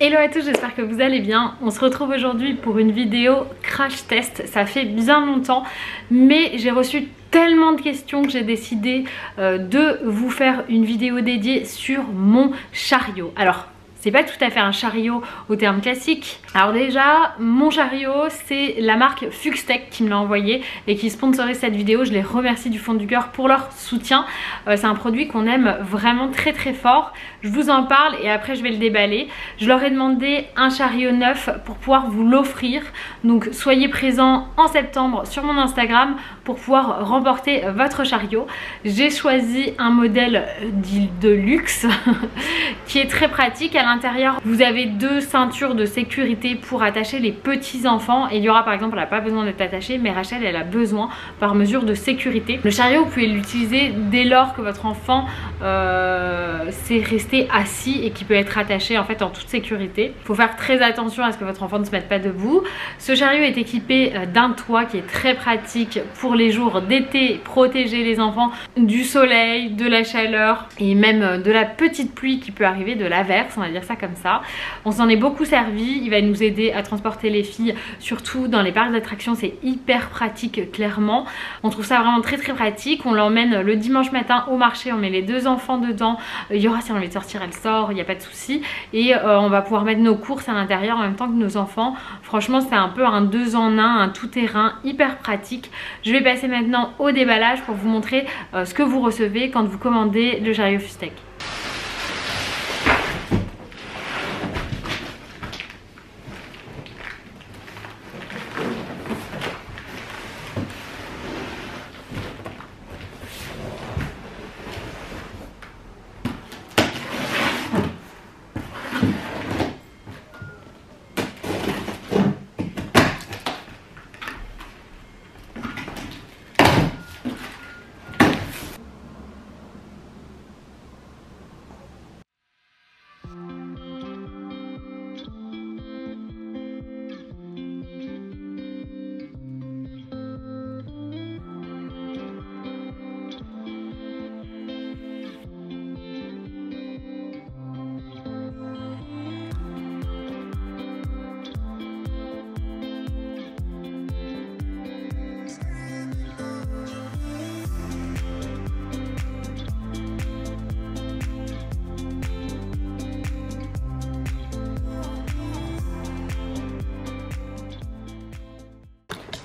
Hello à tous, j'espère que vous allez bien. On se retrouve aujourd'hui pour une vidéo crash test. Ça fait bien longtemps, mais j'ai reçu tellement de questions que j'ai décidé de vous faire une vidéo dédiée sur mon chariot. Alors, c'est pas tout à fait un chariot au terme classique. Alors déjà, mon chariot, c'est la marque Fuxtech qui me l'a envoyé et qui sponsorise cette vidéo. Je les remercie du fond du cœur pour leur soutien. C'est un produit qu'on aime vraiment très très fort. Je vous en parle et après je vais le déballer. Je leur ai demandé un chariot neuf pour pouvoir vous l'offrir. Donc soyez présents en septembre sur mon Instagram pour pouvoir remporter votre chariot. J'ai choisi un modèle dit de luxe qui est très pratique. À l'intérieur, vous avez deux ceintures de sécurité pour attacher les petits enfants. Et il y aura par exemple, elle n'a pas besoin d'être attachée, mais Rachel, elle a besoin par mesure de sécurité. Le chariot, vous pouvez l'utiliser dès lors que votre enfant s'est resté assis et qui peut être attaché en fait en toute sécurité. Il faut faire très attention à ce que votre enfant ne se mette pas debout. Ce chariot est équipé d'un toit qui est très pratique pour les jours d'été, protéger les enfants du soleil, de la chaleur et même de la petite pluie qui peut arriver, de l'averse, on va dire ça comme ça. On s'en est beaucoup servi, il va nous aider à transporter les filles, surtout dans les parcs d'attractions, c'est hyper pratique clairement. On trouve ça vraiment très très pratique. On l'emmène le dimanche matin au marché, on met les deux enfants dedans. Il y aura, si on a envie de sortir, elle sort, il n'y a pas de souci. Et on va pouvoir mettre nos courses à l'intérieur en même temps que nos enfants. Franchement, c'est un peu un 2 en 1, un tout-terrain hyper pratique. Je vais passer maintenant au déballage pour vous montrer ce que vous recevez quand vous commandez le chariot Fuxtech.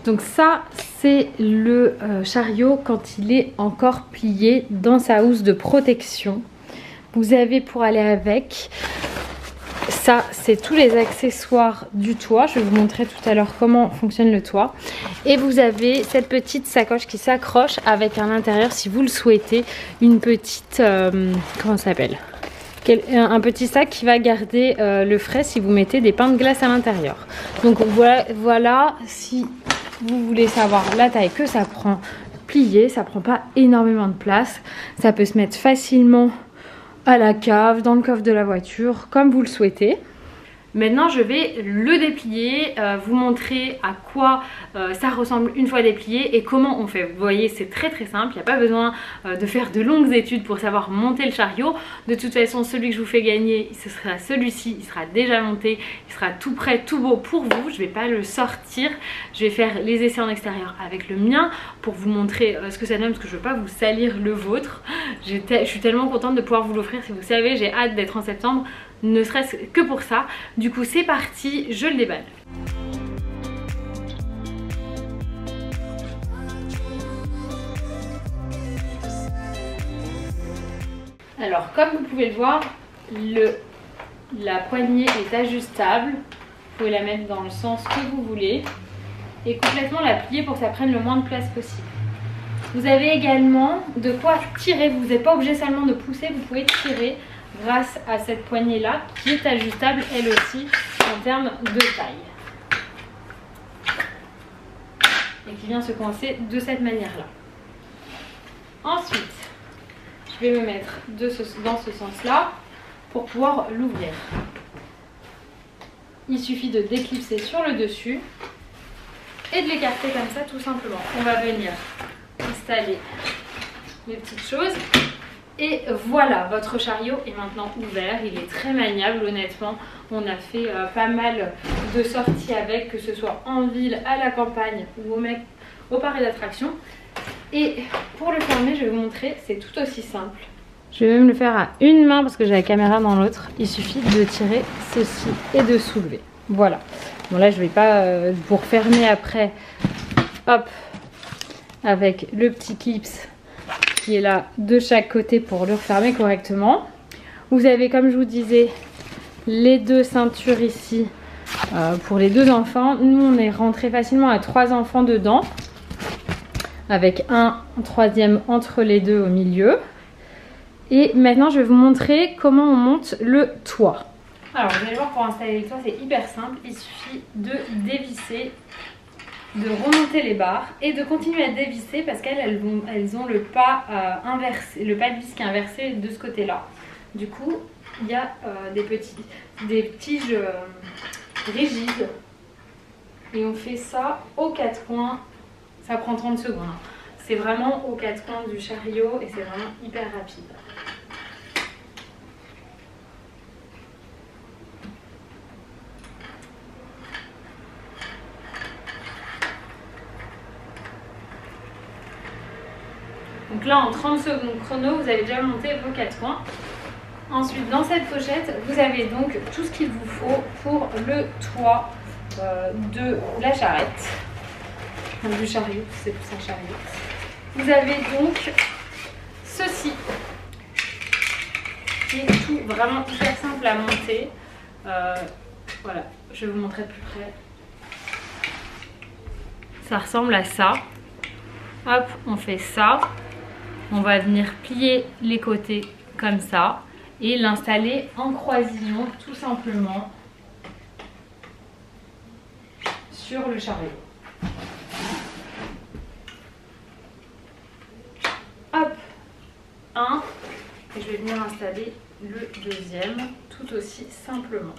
Donc ça, c'est le chariot quand il est encore plié dans sa housse de protection. Vous avez pour aller avec, ça c'est tous les accessoires du toit. Je vais vous montrer tout à l'heure comment fonctionne le toit. Et vous avez cette petite sacoche qui s'accroche avec à l'intérieur, si vous le souhaitez, une petite, comment ça s'appelle ? Un petit sac qui va garder le frais si vous mettez des pains de glace à l'intérieur. Donc voilà, si vous voulez savoir la taille que ça prend plié, ça prend pas énormément de place. Ça peut se mettre facilement à la cave, dans le coffre de la voiture, comme vous le souhaitez. Maintenant je vais le déplier, vous montrer à quoi ça ressemble une fois déplié et comment on fait. Vous voyez, c'est très très simple, il n'y a pas besoin de faire de longues études pour savoir monter le chariot. De toute façon, celui que je vous fais gagner, ce sera celui-ci, il sera déjà monté, il sera tout prêt, tout beau pour vous. Je ne vais pas le sortir, je vais faire les essais en extérieur avec le mien pour vous montrer ce que ça donne, parce que je ne veux pas vous salir le vôtre. Je suis tellement contente de pouvoir vous l'offrir. Si vous savez, j'ai hâte d'être en septembre, ne serait-ce que pour ça. Du coup c'est parti, je le déballe. Alors comme vous pouvez le voir, la poignée est ajustable. Vous pouvez la mettre dans le sens que vous voulez et complètement la plier pour que ça prenne le moins de place possible. Vous avez également de quoi tirer, vous n'êtes pas obligé seulement de pousser, vous pouvez tirer grâce à cette poignée là qui est ajustable elle aussi en termes de taille et qui vient se coincer de cette manière là. Ensuite je vais me mettre dans ce sens là pour pouvoir l'ouvrir. Il suffit de déclipser sur le dessus et de l'écarter comme ça tout simplement. On va venir installer les petites choses Et voilà, votre chariot est maintenant ouvert, il est très maniable honnêtement. On a fait pas mal de sorties avec, que ce soit en ville, à la campagne ou au parc d'attractions. Et pour le fermer, je vais vous montrer, c'est tout aussi simple. Je vais même le faire à une main parce que j'ai la caméra dans l'autre. Il suffit de tirer ceci et de soulever. Voilà. Bon là, je vais pas pour fermer après. Hop, avec le petit clips qui est là de chaque côté pour le refermer correctement. Vous avez, comme je vous disais, les deux ceintures ici pour les deux enfants. Nous, on est rentré facilement à 3 enfants dedans, avec un troisième entre les deux au milieu. Et maintenant, je vais vous montrer comment on monte le toit. Alors, vous allez voir, pour installer le toit, c'est hyper simple. Il suffit de dévisser, de remonter les barres et de continuer à dévisser parce qu'elles ont le pas inversé, le pas de vis qui est inversé de ce côté-là. Du coup, il y a des tiges rigides et on fait ça aux 4 coins. Ça prend 30 secondes. C'est vraiment aux 4 coins du chariot et c'est vraiment hyper rapide. Donc là, en 30 secondes chrono, vous avez déjà monté vos 4 coins. Ensuite, dans cette pochette, vous avez donc tout ce qu'il vous faut pour le toit de la charrette. Enfin, du chariot, c'est plus un chariot. Vous avez donc ceci, qui est tout vraiment hyper simple à monter. Voilà, je vais vous montrer de plus près. Ça ressemble à ça. Hop, on fait ça. On va venir plier les côtés comme ça et l'installer en croisillon tout simplement sur le chariot. Hop, un, et je vais venir installer le deuxième tout aussi simplement.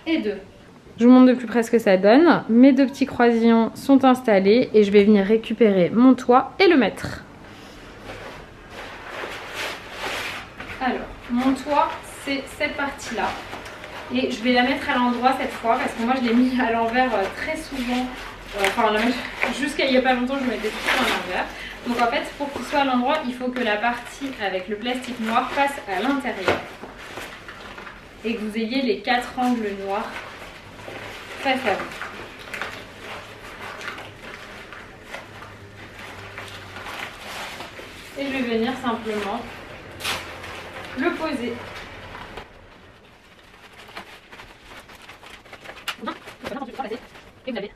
Et deux. Je vous montre de plus près ce que ça donne. Mes deux petits croisillons sont installés et je vais venir récupérer mon toit et le mettre. Alors, mon toit, c'est cette partie-là. Et je vais la mettre à l'endroit cette fois parce que moi je l'ai mis à l'envers très souvent. Enfin, jusqu'à il n'y a pas longtemps, je mettais tout à l'envers. Donc en fait, pour qu'il soit à l'endroit, il faut que la partie avec le plastique noir passe à l'intérieur. Et que vous ayez les 4 angles noirs face à vous. Et je vais venir simplement le poser. Et vous avez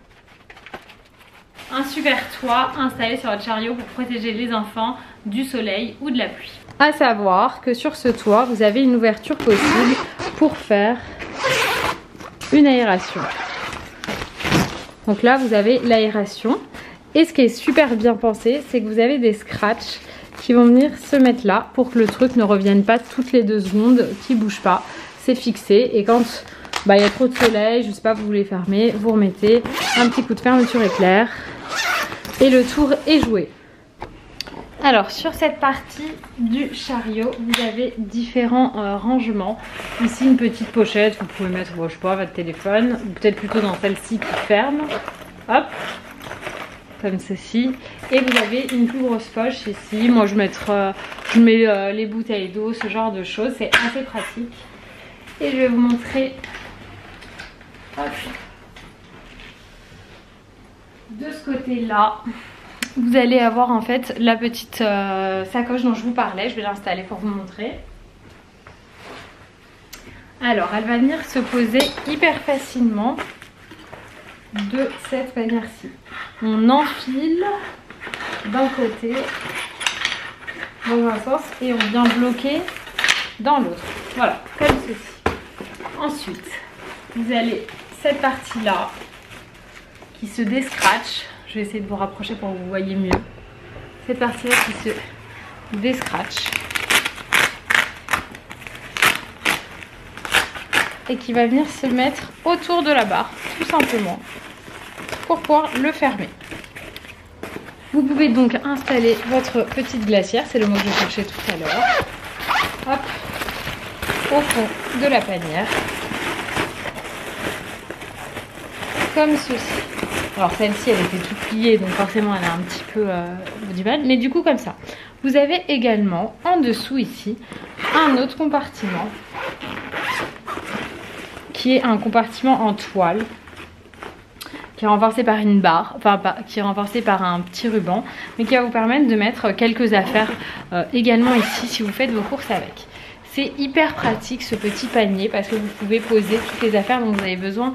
un super toit installé sur votre chariot pour protéger les enfants du soleil ou de la pluie. À savoir que sur ce toit, vous avez une ouverture possible pour faire une aération. Donc là, vous avez l'aération. Et ce qui est super bien pensé, c'est que vous avez des scratchs qui vont venir se mettre là pour que le truc ne revienne pas toutes les 2 secondes, qui ne bouge pas. C'est fixé et quand il y a trop de soleil, je sais pas, vous voulez fermer, vous remettez un petit coup de fermeture éclair et le tour est joué. Alors sur cette partie du chariot, vous avez différents rangements. Ici une petite pochette, vous pouvez mettre, je sais pas, votre téléphone, ou peut-être plutôt dans celle-ci qui ferme. Hop, comme ceci. Et vous avez une plus grosse poche ici. Moi je mets les bouteilles d'eau, ce genre de choses, c'est assez pratique. Et je vais vous montrer de ce côté-là. Vous allez avoir en fait la petite sacoche dont je vous parlais. Je vais l'installer pour vous montrer. Alors, elle va venir se poser hyper facilement de cette manière-ci. On enfile d'un côté dans un sens et on vient bloquer dans l'autre. Voilà, comme ceci. Ensuite, vous avez cette partie-là qui se déscratche. Je vais essayer de vous rapprocher pour que vous voyez mieux. Cette partie-là qui se déscratche. Et qui va venir se mettre autour de la barre, tout simplement, pour pouvoir le fermer. Vous pouvez donc installer votre petite glacière, c'est le mot que je cherchais tout à l'heure. Hop, au fond de la panière. Comme ceci. Alors celle-ci elle était toute pliée donc forcément elle a un petit peu du mal. Mais du coup comme ça. Vous avez également en dessous ici un autre compartiment. Qui est un compartiment en toile. Qui est renforcé par une barre. Enfin qui est renforcé par un petit ruban. Mais qui va vous permettre de mettre quelques affaires également ici si vous faites vos courses avec. C'est hyper pratique ce petit panier parce que vous pouvez poser toutes les affaires dont vous avez besoin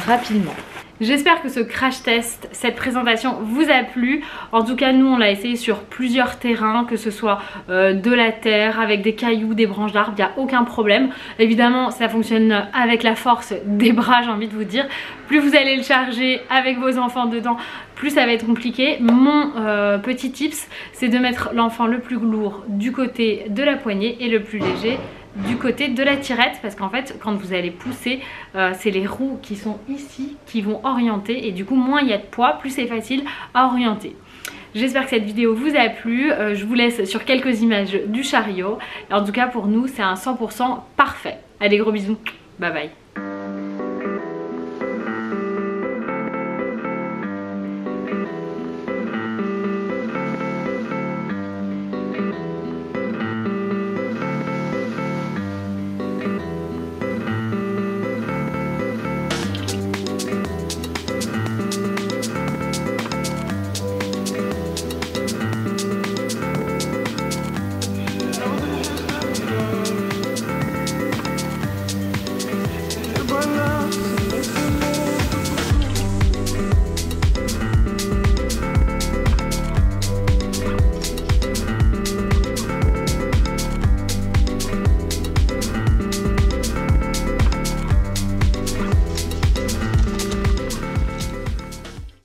rapidement. J'espère que ce crash test, cette présentation vous a plu. En tout cas, nous, on l'a essayé sur plusieurs terrains, que ce soit de la terre, avec des cailloux, des branches d'arbres, il n'y a aucun problème. Évidemment, ça fonctionne avec la force des bras, j'ai envie de vous dire. Plus vous allez le charger avec vos enfants dedans, plus ça va être compliqué. Mon petit tips, c'est de mettre l'enfant le plus lourd du côté de la poignée et le plus léger du côté de la tirette, parce qu'en fait quand vous allez pousser c'est les roues qui sont ici qui vont orienter et du coup moins il y a de poids, plus c'est facile à orienter. J'espère que cette vidéo vous a plu, je vous laisse sur quelques images du chariot et en tout cas pour nous c'est un 100% parfait. Allez, gros bisous, bye bye.